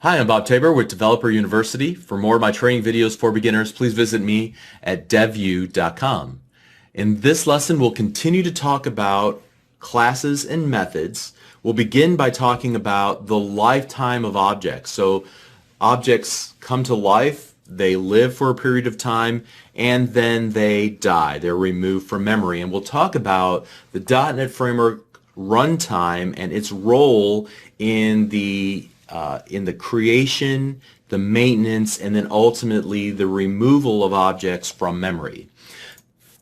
Hi, I'm Bob Tabor with Developer University. For more of my training videos for beginners, please visit me at devu.com. In this lesson, we'll continue to talk about classes and methods. We'll begin by talking about the lifetime of objects. So objects come to life, they live for a period of time, and then they die. They're removed from memory. And we'll talk about the .NET Framework runtime and its role in the creation, the maintenance, and then ultimately the removal of objects from memory.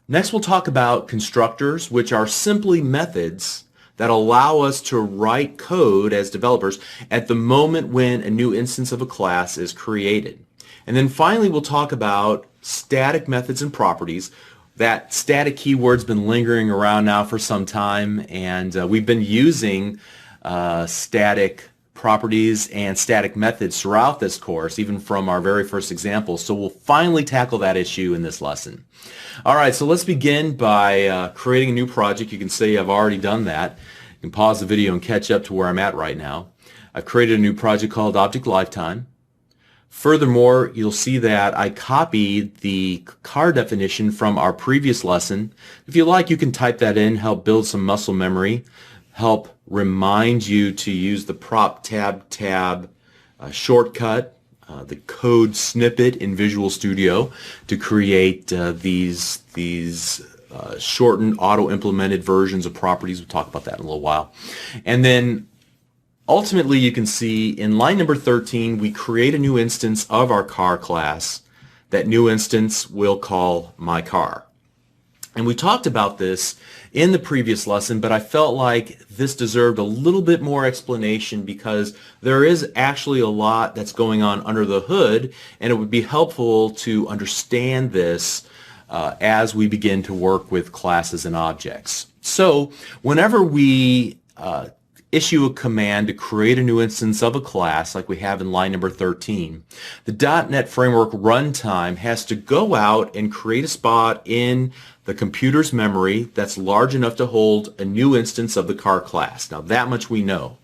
Next, we'll talk about constructors, which are simply methods that allow us to write code as developers at the moment when a new instance of a class is created. And then finally, we'll talk about static methods and properties. That static keyword's been lingering around now for some time, and we've been using static properties and static methods throughout this course, even from our very first example. So we'll finally tackle that issue in this lesson. All right, so let's begin by creating a new project. You can see I've already done that. You can pause the video and catch up to where I'm at right now. I've created a new project called Object Lifetime. Furthermore, you'll see that I copied the car definition from our previous lesson. If you like, you can type that in, help build some muscle memory, help remind you to use the prop tab shortcut, the code snippet in Visual Studio to create these shortened auto-implemented versions of properties. We'll talk about that in a little while. And then ultimately you can see in line number 13 we create a new instance of our car class. That new instance we'll call my car. And we talked about this in the previous lesson, but I felt like this deserved a little bit more explanation because there is actually a lot that's going on under the hood, and it would be helpful to understand this as we begin to work with classes and objects. So whenever we issue a command to create a new instance of a class like we have in line number 13, the .NET Framework runtime has to go out and create a spot in the computer's memory that's large enough to hold a new instance of the car class. Now that much we know.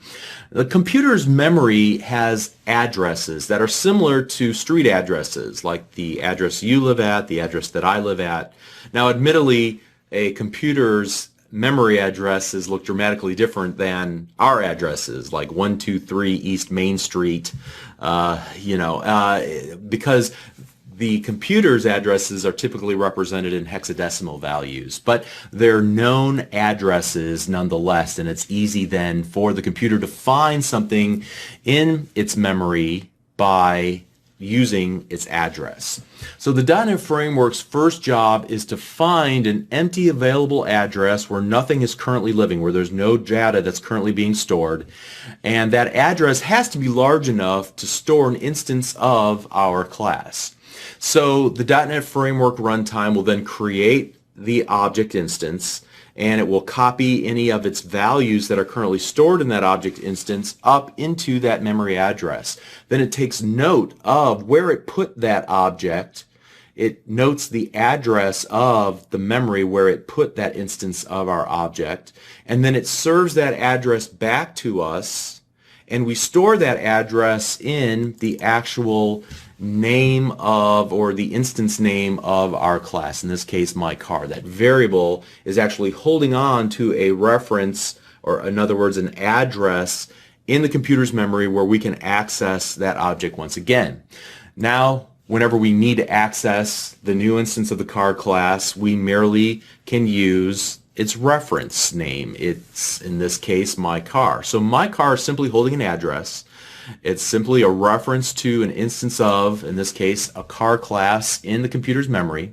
The computer's memory has addresses that are similar to street addresses, like the address you live at, the address that I live at. Now admittedly, a computer's memory addresses look dramatically different than our addresses, like 123 East Main Street, because the computer's addresses are typically represented in hexadecimal values, but they're known addresses nonetheless, and it's easy then for the computer to find something in its memory by using its address. So the .NET Framework's first job is to find an empty available address where nothing is currently living, where there's no data that's currently being stored, and that address has to be large enough to store an instance of our class. So the .NET Framework runtime will then create the object instance, and it will copy any of its values that are currently stored in that object instance up into that memory address. Then it takes note of where it put that object. It notes the address of the memory where it put that instance of our object, and then it serves that address back to us, and we store that address in the actual name of, or the instance name of our class, in this case my car. That variable is actually holding on to a reference, or in other words an address in the computer's memory where we can access that object once again. Now whenever we need to access the new instance of the car class, we merely can use its reference name. It's in this case my car. So my car is simply holding an address. It's simply a reference to an instance of, in this case, a car class in the computer's memory.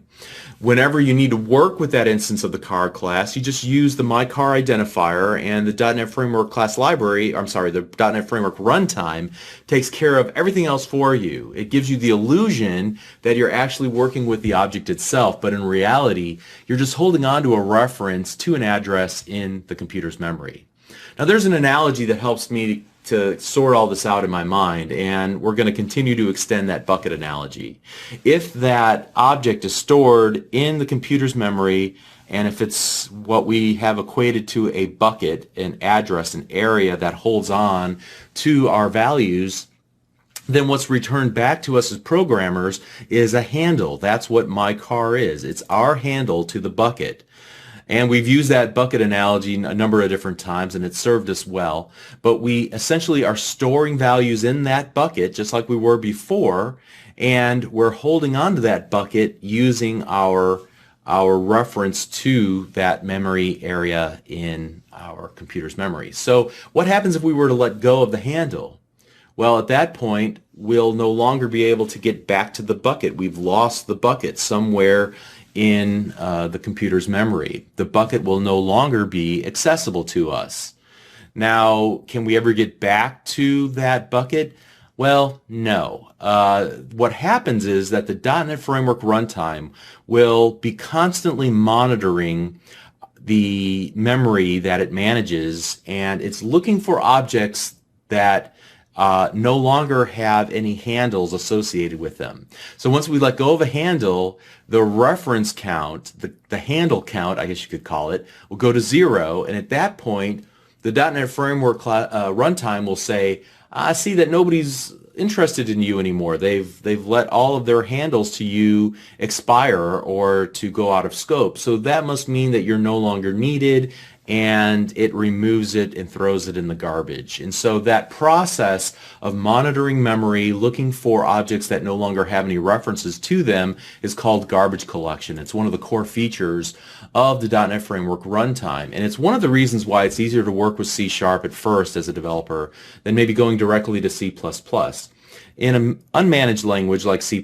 Whenever you need to work with that instance of the car class, you just use the myCar identifier, and the .NET Framework class library, the .NET Framework runtime takes care of everything else for you. It gives you the illusion that you're actually working with the object itself, but in reality, you're just holding on to a reference to an address in the computer's memory. Now there's an analogy that helps me to sort all this out in my mind, and we're going to continue to extend that bucket analogy. If that object is stored in the computer's memory, and if it's what we have equated to a bucket, an address, an area that holds on to our values, then what's returned back to us as programmers is a handle. That's what my car is. It's our handle to the bucket. And we've used that bucket analogy a number of different times, and it's served us well. But we essentially are storing values in that bucket, just like we were before, and we're holding on to that bucket using our reference to that memory area in our computer's memory. So what happens if we were to let go of the handle? Well, at that point, we'll no longer be able to get back to the bucket. We've lost the bucket somewhere in the computer's memory. The bucket will no longer be accessible to us. Now, can we ever get back to that bucket? Well, no. What happens is that the .NET Framework runtime will be constantly monitoring the memory that it manages, and it's looking for objects that no longer have any handles associated with them. So once we let go of a handle, the reference count, the handle count, I guess you could call it, will go to 0, and at that point, the .NET Framework runtime will say, I see that nobody's interested in you anymore. They've let all of their handles to you expire or to go out of scope. So that must mean that you're no longer needed, and it removes it and throws it in the garbage. And so that process of monitoring memory, looking for objects that no longer have any references to them, is called garbage collection. It's one of the core features of the .NET Framework runtime, and it's one of the reasons why it's easier to work with C# at first as a developer than maybe going directly to C++. In an unmanaged language like C++,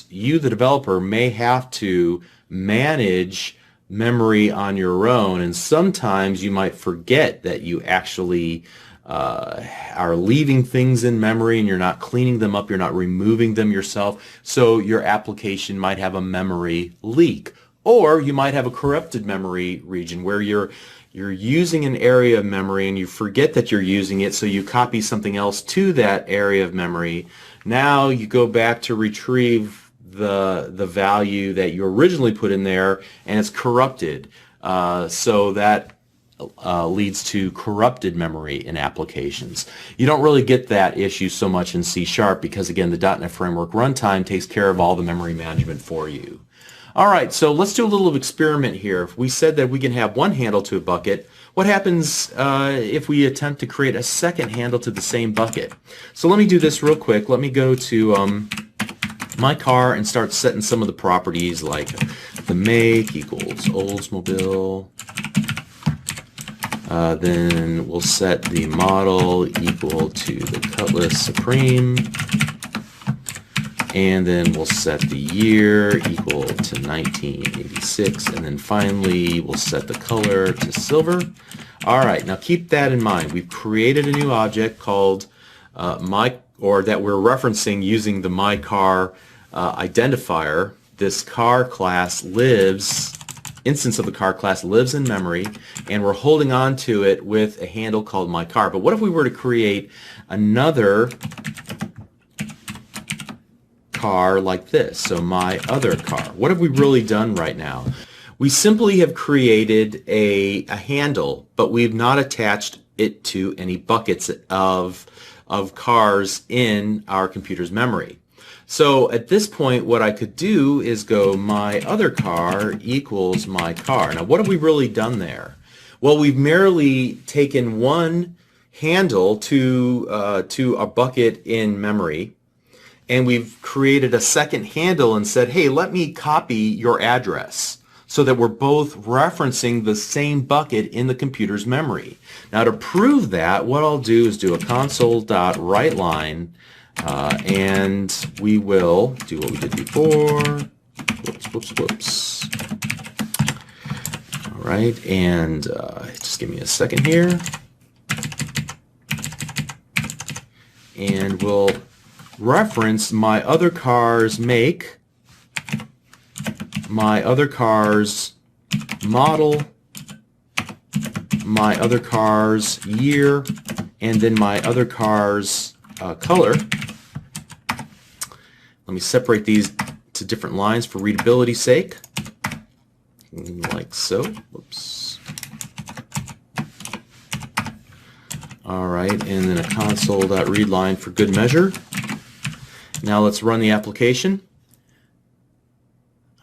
you, the developer, may have to manage memory on your own, and sometimes you might forget that you actually are leaving things in memory and you're not cleaning them up, you're not removing them yourself, so your application might have a memory leak. Or you might have a corrupted memory region where you're using an area of memory and you forget that you're using it, so you copy something else to that area of memory. Now you go back to retrieve the value that you originally put in there, and it's corrupted. So that leads to corrupted memory in applications. You don't really get that issue so much in C# because, again, the .NET Framework runtime takes care of all the memory management for you. All right, so let's do a little experiment here. If we said that we can have one handle to a bucket, what happens if we attempt to create a second handle to the same bucket? So let me do this real quick. Let me go to my car and start setting some of the properties, like the make equals Oldsmobile. Then we'll set the model equal to the Cutlass Supreme. And then we'll set the year equal to 1986, and then finally we'll set the color to silver. All right, now keep that in mind. We've created a new object called that we're referencing using the myCar identifier. This car class instance of the car class lives in memory, and we're holding on to it with a handle called myCar. But what if we were to create another car like this? So my other car. What have we really done right now? We simply have created a handle, but we've not attached it to any buckets of cars in our computer's memory. So at this point, what I could do is go my other car equals my car. Now, what have we really done there? Well, we've merely taken one handle to a bucket in memory, and we've created a second handle and said, hey, let me copy your address, so that we're both referencing the same bucket in the computer's memory. Now, to prove that, what I'll do is do a console.writeLine, and we will do what we did before. Whoops. All right, and just give me a second here. And we'll reference my other car's make, my other car's model, my other car's year, and then my other car's color. Let me separate these to different lines for readability's sake, like so. Whoops. All right, and then a console.readLine for good measure. Now let's run the application.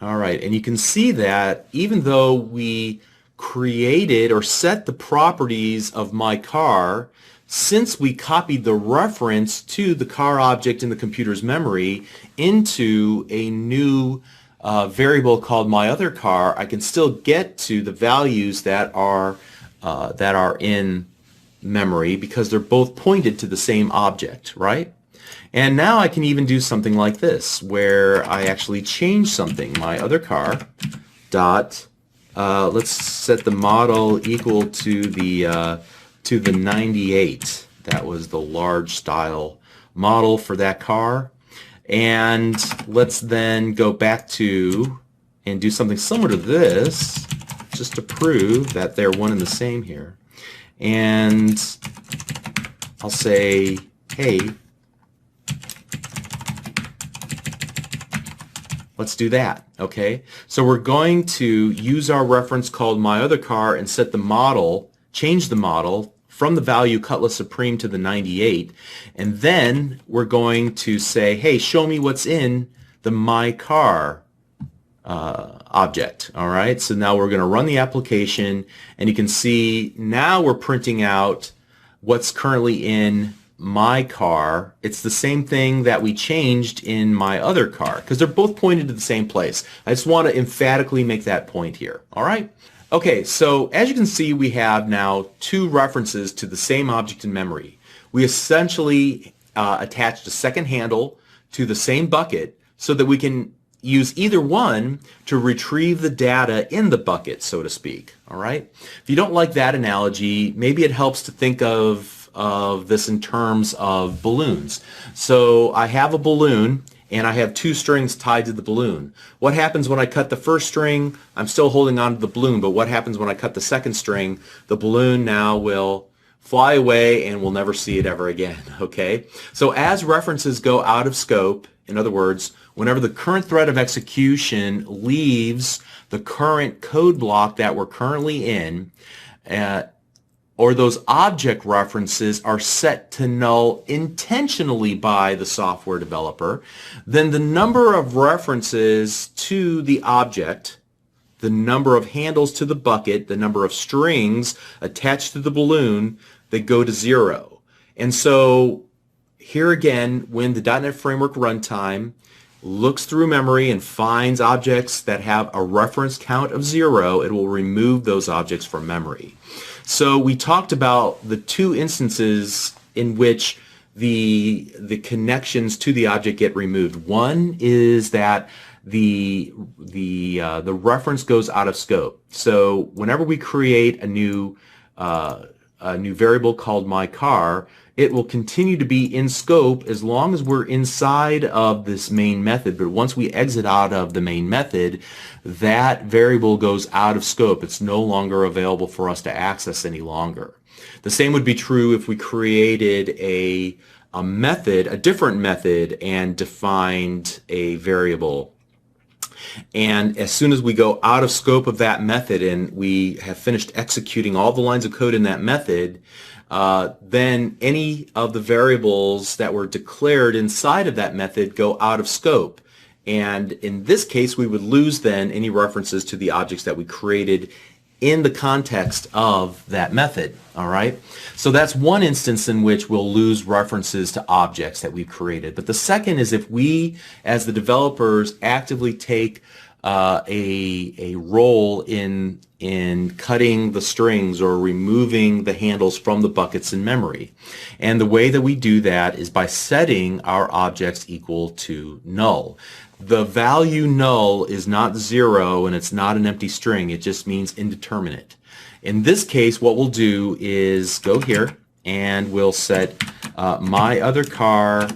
All right, and you can see that even though we created or set the properties of my car, since we copied the reference to the car object in the computer's memory into a new variable called my other car, I can still get to the values that are in memory because they're both pointed to the same object, right? And now I can even do something like this, where I actually change something. My other car dot, let's set the model equal to the 98. That was the large style model for that car. And let's then go back to and do something similar to this, just to prove that they're one and the same here. And I'll say, hey, let's do that, okay? So we're going to use our reference called my other car and set the model, change the model from the value Cutlass Supreme to the 98, and then we're going to say, hey, show me what's in the my car object, all right? So now we're going to run the application, and you can see now we're printing out what's currently in my car. It's the same thing that we changed in my other car because they're both pointed to the same place. I just want to emphatically make that point here. All right? Okay, so as you can see, we have now two references to the same object in memory. We essentially attached a second handle to the same bucket so that we can use either one to retrieve the data in the bucket, so to speak. All right? If you don't like that analogy, maybe it helps to think of this in terms of balloons. So I have a balloon and I have two strings tied to the balloon. What happens when I cut the first string? I'm still holding on to the balloon, but what happens when I cut the second string? The balloon now will fly away and we'll never see it ever again, okay? So as references go out of scope, in other words, whenever the current thread of execution leaves the current code block that we're currently in, or those object references are set to null intentionally by the software developer, then the number of references to the object, the number of handles to the bucket, the number of strings attached to the balloon, they go to 0. And so here again, when the .NET Framework runtime looks through memory and finds objects that have a reference count of 0, it will remove those objects from memory. So we talked about the two instances in which the connections to the object get removed. One is that the reference goes out of scope. So whenever we create a new variable called my car, it will continue to be in scope as long as we're inside of this main method. But once we exit out of the main method, that variable goes out of scope. It's no longer available for us to access any longer. The same would be true if we created a method, a different method, and defined a variable. And as soon as we go out of scope of that method and we have finished executing all the lines of code in that method, then any of the variables that were declared inside of that method go out of scope. And in this case, we would lose then any references to the objects that we created in the context of that method. All right? So that's one instance in which we'll lose references to objects that we've created. But the second is if we, as the developers, actively take a role in cutting the strings or removing the handles from the buckets in memory. And the way that we do that is by setting our objects equal to null. The value null is not 0 and it's not an empty string. It just means indeterminate. In this case, what we'll do is go here and we'll set my other car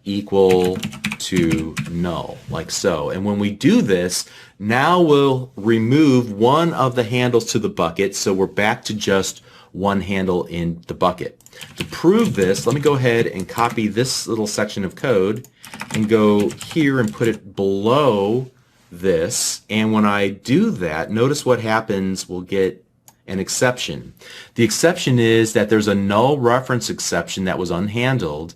equal to null, like so. And when we do this, now we'll remove one of the handles to the bucket, so we're back to just one handle in the bucket. To prove this, let me go ahead and copy this little section of code and go here and put it below this. And when I do that, notice what happens. We'll get an exception. The exception is that there's a null reference exception that was unhandled,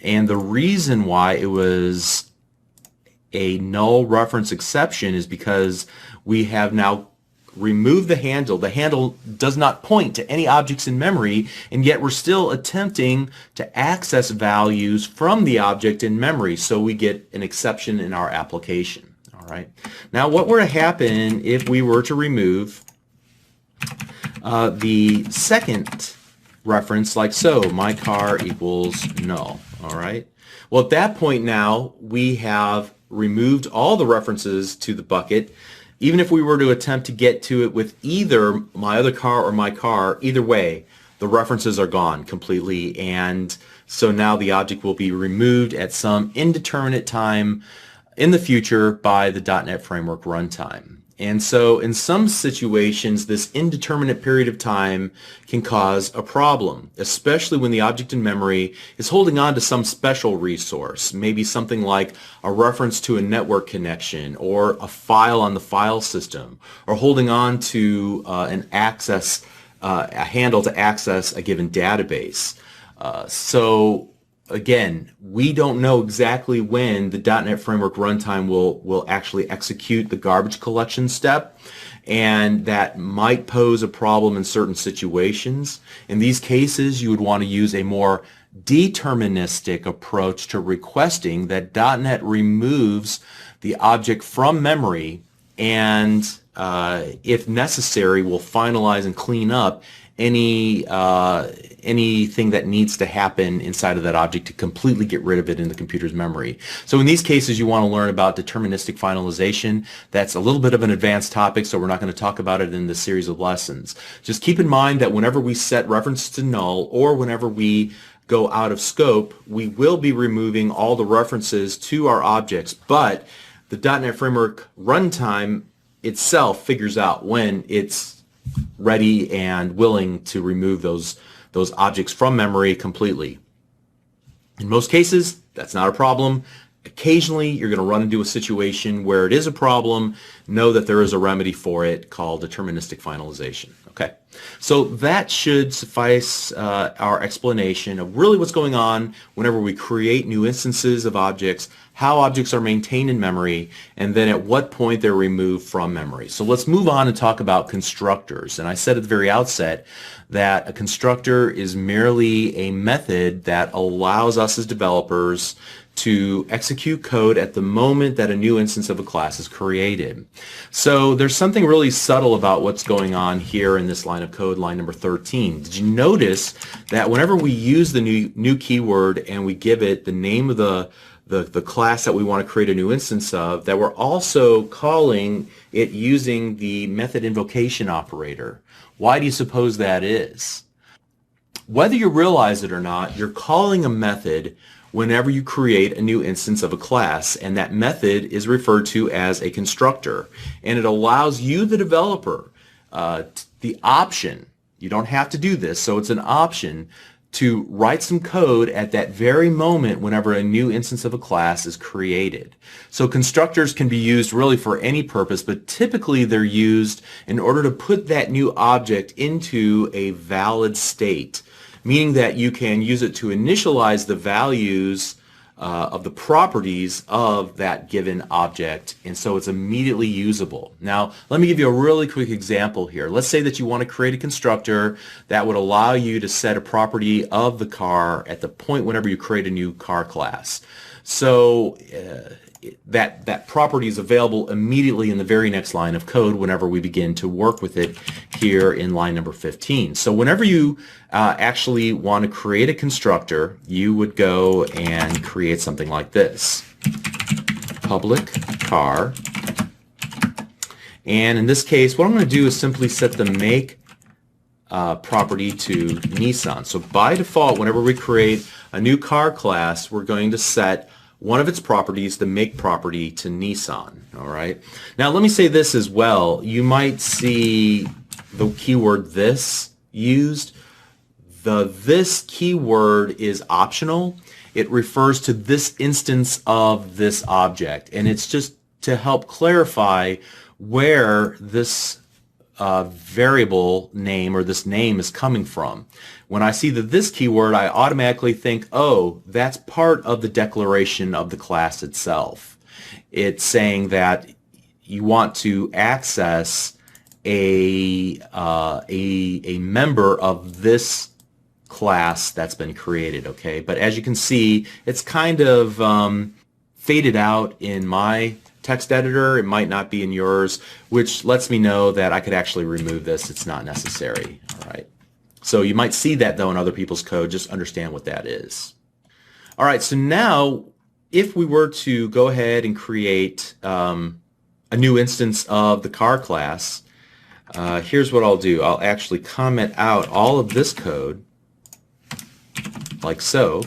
And the reason why it was a null reference exception is because we have now removed the handle. The handle does not point to any objects in memory, and yet we're still attempting to access values from the object in memory, so we get an exception in our application. All right. Now, what were to happen if we were to remove the second reference, like so, my car equals null? All right. Well, at that point now, we have removed all the references to the bucket. Even if we were to attempt to get to it with either my other car or my car, either way, the references are gone completely, and so now the object will be removed at some indeterminate time in the future by the .NET Framework runtime. And so in some situations, this indeterminate period of time can cause a problem, especially when the object in memory is holding on to some special resource, maybe something like a reference to a network connection or a file on the file system, or holding on to a handle to access a given database. So again, we don't know exactly when the .NET Framework runtime will actually execute the garbage collection step, and that might pose a problem in certain situations. In these cases, you would want to use a more deterministic approach to requesting that .NET removes the object from memory, and if necessary, will finalize and clean up anything that needs to happen inside of that object to completely get rid of it in the computer's memory. So in these cases, you want to learn about deterministic finalization. That's a little bit of an advanced topic, so we're not going to talk about it in this series of lessons. Just keep in mind that whenever we set references to null, or whenever we go out of scope, we will be removing all the references to our objects, but the .NET Framework runtime itself figures out when it's ready and willing to remove those objects from memory completely. In most cases, that's not a problem. Occasionally, you're going to run into a situation where it is a problem. Know that there is a remedy for it called deterministic finalization. Okay, so that should suffice our explanation of really what's going on whenever we create new instances of objects, how objects are maintained in memory, and then at what point they're removed from memory. So let's move on and talk about constructors. And I said at the very outset that a constructor is merely a method that allows us as developers to execute code at the moment that a new instance of a class is created. So there's something really subtle about what's going on here in this line of code, line number 13. Did you notice that whenever we use the new keyword and we give it the name of the class that we want to create a new instance of, that we're also calling it using the method invocation operator? Why do you suppose that is? Whether you realize it or not, you're calling a method whenever you create a new instance of a class, and that method is referred to as a constructor, and it allows you, the developer, the option. You don't have to do this, so it's an option to write some code at that very moment whenever a new instance of a class is created. So constructors can be used really for any purpose, but typically they're used in order to put that new object into a valid state, meaning that you can use it to initialize the values of the properties of that given object, and so it's immediately usable. Now, let me give you a really quick example here. Let's say that you want to create a constructor that would allow you to set a property of the car at the point whenever you create a new car class. So that property is available immediately in the very next line of code whenever we begin to work with it here in line number 15. So whenever you actually want to create a constructor, you would go and create something like this. Public car. And in this case, what I'm going to do is simply set the make property to Nissan. So by default, whenever we create a new car class, we're going to set one of its properties, the make property, to Nissan. All right. Now let me say this as well. You might see the keyword this used. The this keyword is optional. It refers to this instance of this object, and it's just to help clarify where this variable name or this name is coming from. When I see this keyword, I automatically think, oh, that's part of the declaration of the class itself. It's saying that you want to access a member of this class that's been created, okay? But as you can see, it's kind of faded out in my text editor. It might not be in yours, which lets me know that I could actually remove this. It's not necessary, all right? So you might see that though in other people's code. Just understand what that is. All right, so now if we were to go ahead and create a new instance of the car class, here's what I'll do. I'll actually comment out all of this code like so,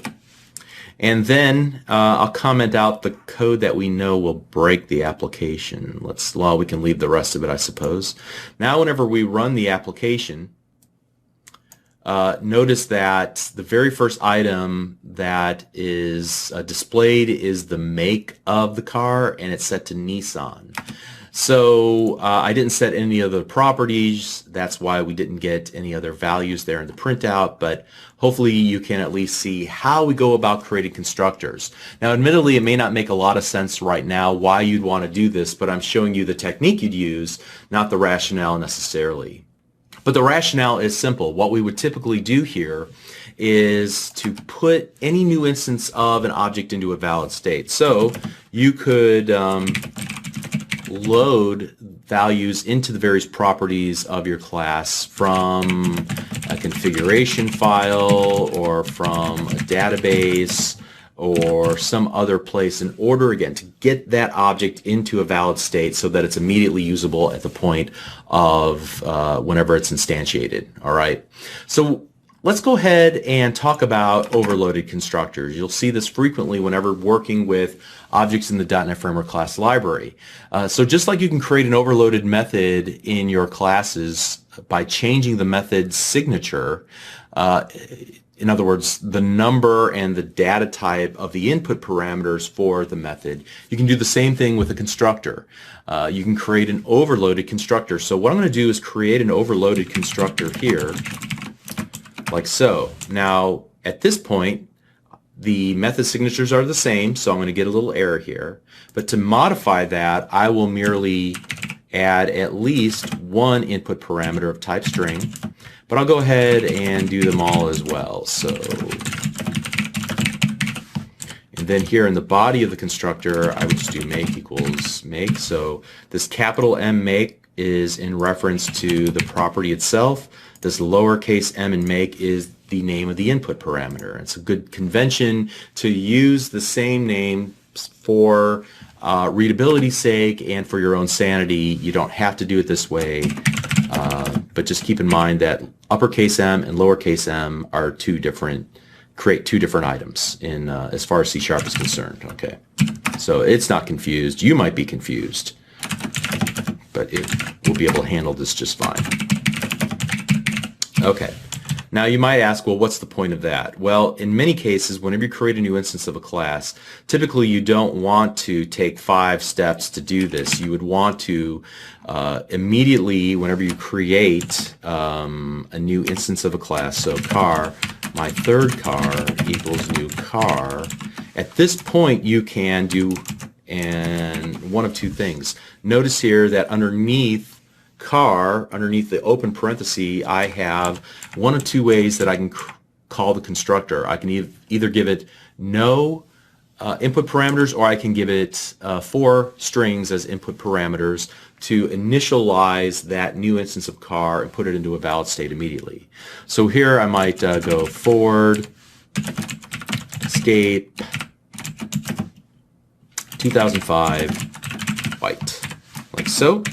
and then I'll comment out the code that we know will break the application. Well, we can leave the rest of it, I suppose. Now whenever we run the application, notice that the very first item that is displayed is the make of the car, and it's set to Nissan. So I didn't set any other properties. That's why we didn't get any other values there in the printout, but hopefully you can at least see how we go about creating constructors. Now admittedly, it may not make a lot of sense right now why you'd want to do this, but I'm showing you the technique you'd use, not the rationale necessarily. But the rationale is simple. What we would typically do here is to put any new instance of an object into a valid state. So you could load values into the various properties of your class from a configuration file or from a database or some other place in order, again, to get that object into a valid state so that it's immediately usable at the point of whenever it's instantiated. All right. So let's go ahead and talk about overloaded constructors. You'll see this frequently whenever working with objects in the .NET Framework class library. So just like you can create an overloaded method in your classes by changing the method's signature, in other words, the number and the data type of the input parameters for the method, you can do the same thing with a constructor. You can create an overloaded constructor. So what I'm going to do is create an overloaded constructor here, like so. Now, at this point, the method signatures are the same, so I'm going to get a little error here. But to modify that, I will merely add at least one input parameter of type string. But I'll go ahead and do them all as well. So, and then here in the body of the constructor, I would just do make equals make. So this capital M make is in reference to the property itself. This lowercase m in make is the name of the input parameter. It's a good convention to use the same name for readability's sake and for your own sanity. You don't have to do it this way, but just keep in mind that uppercase m and lowercase m are create two different items in as far as C# is concerned. Okay, so it's not confused. You might be confused, but we'll be able to handle this just fine. Okay. Now you might ask, well, what's the point of that? Well, in many cases, whenever you create a new instance of a class, typically you don't want to take 5 steps to do this. You would want to immediately, whenever you create a new instance of a class, so car, my third car equals new car, at this point you can do one of two things. Notice here that underneath car, underneath the open parenthesis, I have one of two ways that I can call the constructor. I can either give it no input parameters, or I can give it 4 strings as input parameters to initialize that new instance of car and put it into a valid state immediately. So here I might go forward, escape, 2005, white, like so.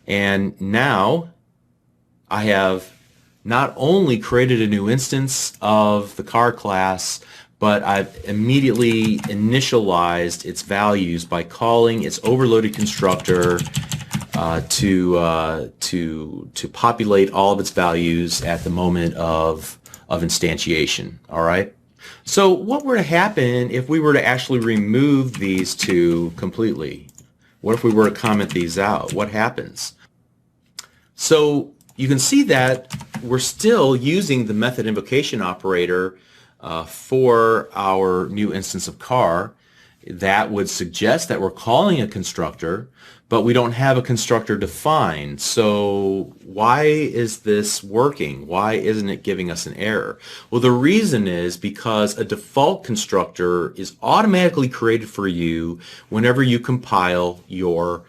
And now I have not only created a new instance of the car class, but I've immediately initialized its values by calling its overloaded constructor to populate all of its values at the moment of instantiation. All right. So what were to happen if we were to actually remove these two completely? What if we were to comment these out? What happens? So you can see that we're still using the method invocation operator for our new instance of car. That would suggest that we're calling a constructor, but we don't have a constructor defined. So why is this working? Why isn't it giving us an error? Well, the reason is because a default constructor is automatically created for you whenever you compile your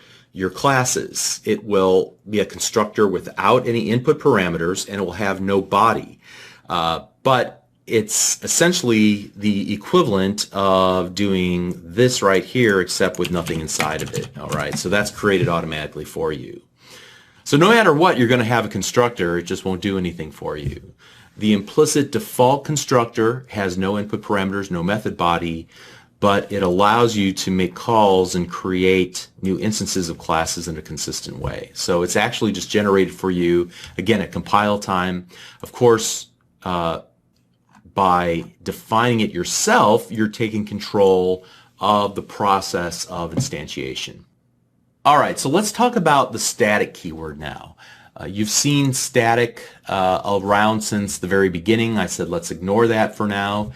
classes. It will be a constructor without any input parameters, and it will have no body. But it's essentially the equivalent of doing this right here, except with nothing inside of it. All right, so that's created automatically for you. So no matter what, you're going to have a constructor. It just won't do anything for you. The implicit default constructor has no input parameters, no method body, but it allows you to make calls and create new instances of classes in a consistent way. So it's actually just generated for you, again, at compile time. Of course, by defining it yourself, you're taking control of the process of instantiation. All right, so let's talk about the static keyword now. You've seen static around since the very beginning. I said let's ignore that for now.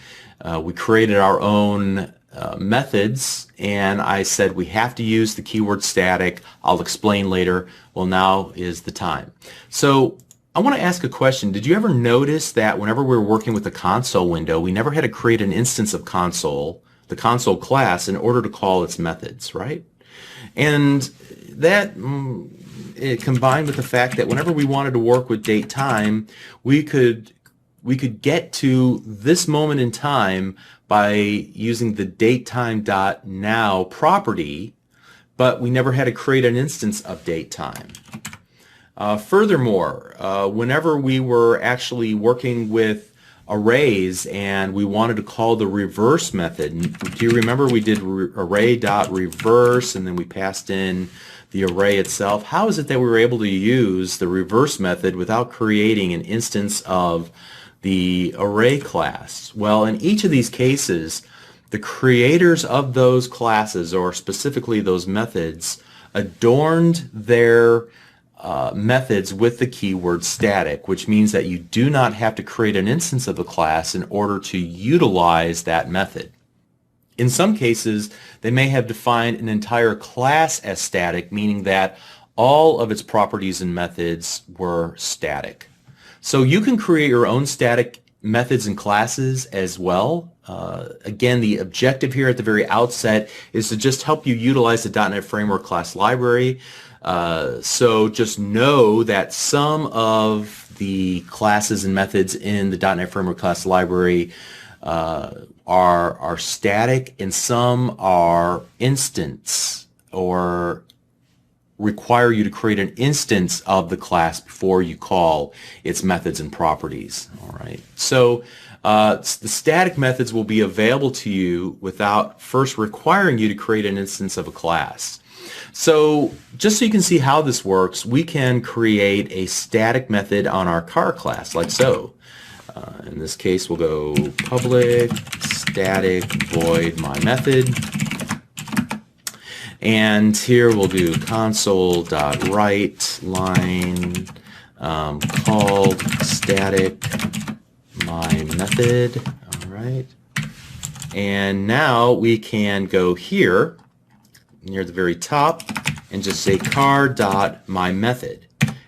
We created our own methods, and I said we have to use the keyword static. I'll explain later. Well, now is the time. So I want to ask a question. Did you ever notice that whenever we were working with the console window, we never had to create an instance of console, the console class, in order to call its methods, right? And that it combined with the fact that whenever we wanted to work with date time, we could get to this moment in time by using the datetime.now property, but we never had to create an instance of datetime. Furthermore, whenever we were actually working with arrays and we wanted to call the reverse method, do you remember we did array.reverse and then we passed in the array itself? How is it that we were able to use the reverse method without creating an instance of the array class? Well, in each of these cases, the creators of those classes, or specifically those methods, adorned their methods with the keyword static, which means that you do not have to create an instance of a class in order to utilize that method. In some cases, they may have defined an entire class as static, meaning that all of its properties and methods were static. So you can create your own static methods and classes as well. Again, the objective here at the very outset is to just help you utilize the .NET Framework class library. So just know that some of the classes and methods in the .NET Framework class library are static, and some are instance, or require you to create an instance of the class before you call its methods and properties. All right. So the static methods will be available to you without first requiring you to create an instance of a class. So just so you can see how this works, we can create a static method on our car class, like so. In this case, we'll go public static void my method. And here we'll do console.write line called static my method. All right. And now we can go here near the very top and just say car.myMethod.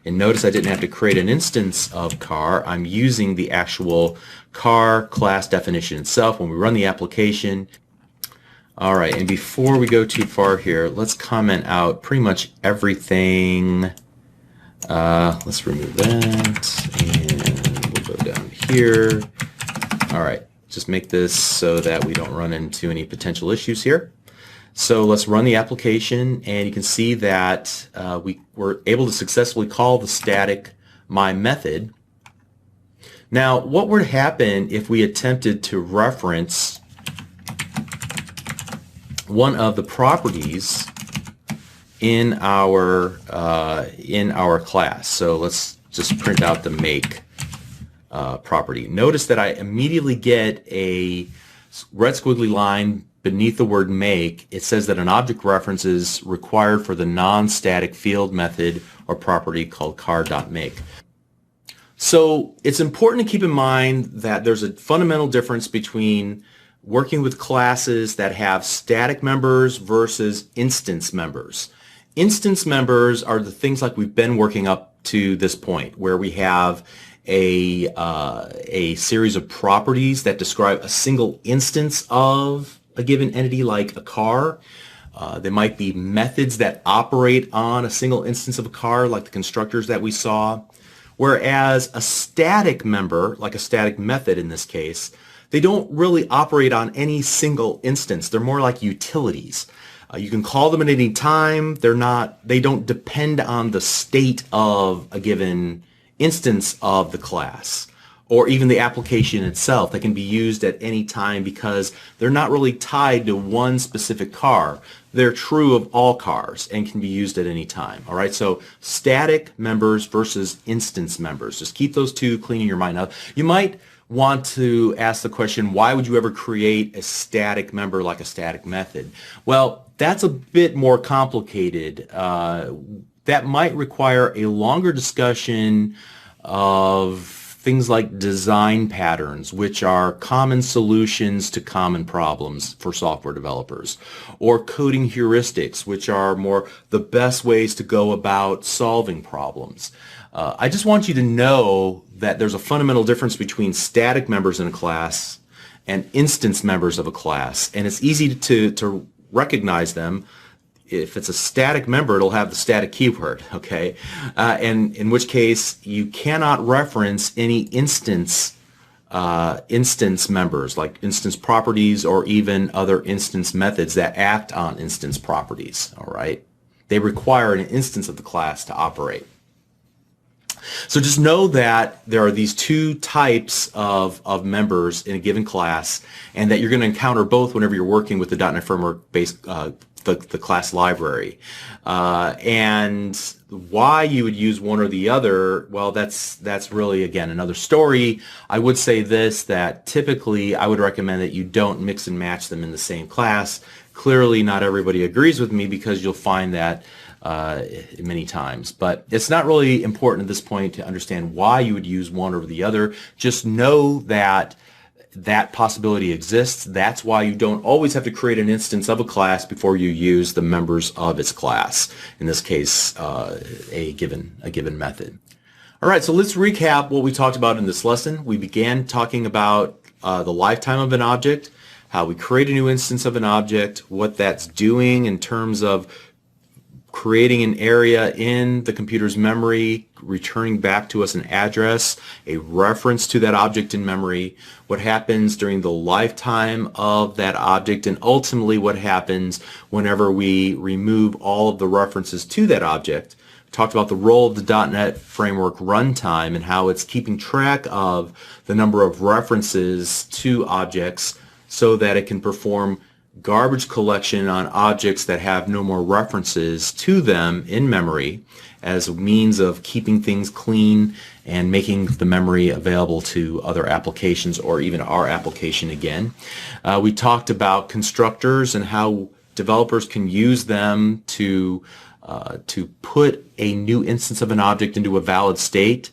And notice I didn't have to create an instance of car. I'm using the actual car class definition itself when we run the application. All right, and before we go too far here, let's comment out pretty much everything. Let's remove that, and we'll go down here. All right, just make this so that we don't run into any potential issues here. So let's run the application, and you can see that we were able to successfully call the static my method. Now, what would happen if we attempted to reference one of the properties in our class? So let's just print out the make property. Notice that I immediately get a red squiggly line beneath the word make, it says that an object reference is required for the non-static field method or property called car.make. So it's important to keep in mind that there's a fundamental difference between working with classes that have static members versus instance members. Instance members are the things like we've been working up to this point, where we have a series of properties that describe a single instance of a given entity, like a car. There might be methods that operate on a single instance of a car, like the constructors that we saw. Whereas a static member, like a static method in this case, they don't really operate on any single instance. They're more like utilities. You can call them at any time. They don't depend on the state of a given instance of the class or even the application itself. They can be used at any time because they're not really tied to one specific car. They're true of all cars and can be used at any time. All right, so static members versus instance members. Just keep those two clean in your mind. Now, you might want to ask the question, why would you ever create a static member like a static method? Well, that's a bit more complicated. That might require a longer discussion of things like design patterns, which are common solutions to common problems for software developers, or coding heuristics, which are more the best ways to go about solving problems. I just want you to know that there's a fundamental difference between static members in a class and instance members of a class, and it's easy to recognize them. If it's a static member, it'll have the static keyword, okay? And in which case, you cannot reference any instance members, like instance properties or even other instance methods that act on instance properties, all right? They require an instance of the class to operate. So just know that there are these two types of members in a given class, and that you're going to encounter both whenever you're working with the .NET Framework-based the class library. And why you would use one or the other, well, that's really, again, another story. I would say this, that typically I would recommend that you don't mix and match them in the same class. Clearly not everybody agrees with me, because you'll find that many times. But it's not really important at this point to understand why you would use one over the other. Just know that that possibility exists. That's why you don't always have to create an instance of a class before you use the members of its class. In this case, a given method. All right, so let's recap what we talked about in this lesson. We began talking about the lifetime of an object, how we create a new instance of an object, what that's doing in terms of creating an area in the computer's memory, returning back to us an address, a reference to that object in memory, what happens during the lifetime of that object, and ultimately what happens whenever we remove all of the references to that object. We talked about the role of the .NET Framework runtime and how it's keeping track of the number of references to objects so that it can perform garbage collection on objects that have no more references to them in memory as a means of keeping things clean and making the memory available to other applications, or even our application again. We talked about constructors and how developers can use them to put a new instance of an object into a valid state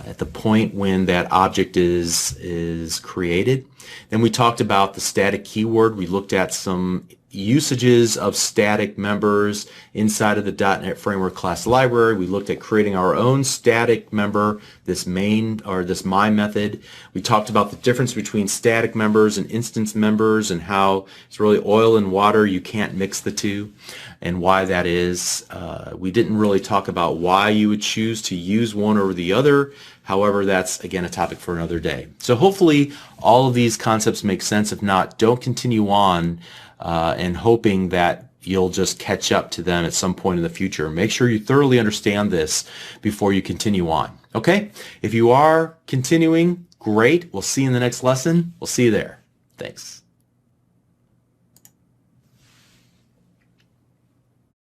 at the point when that object is created. Then we talked about the static keyword. We looked at some usages of static members inside of the .NET Framework class library. We looked at creating our own static member, this main or this my method. We talked about the difference between static members and instance members and how it's really oil and water. You can't mix the two, and why that is. We didn't really talk about why you would choose to use one over the other. However, that's, again, a topic for another day. So hopefully all of these concepts make sense. If not, don't continue on and hoping that you'll just catch up to them at some point in the future. Make sure you thoroughly understand this before you continue on. Okay? If you are continuing, great. We'll see you in the next lesson. We'll see you there. Thanks.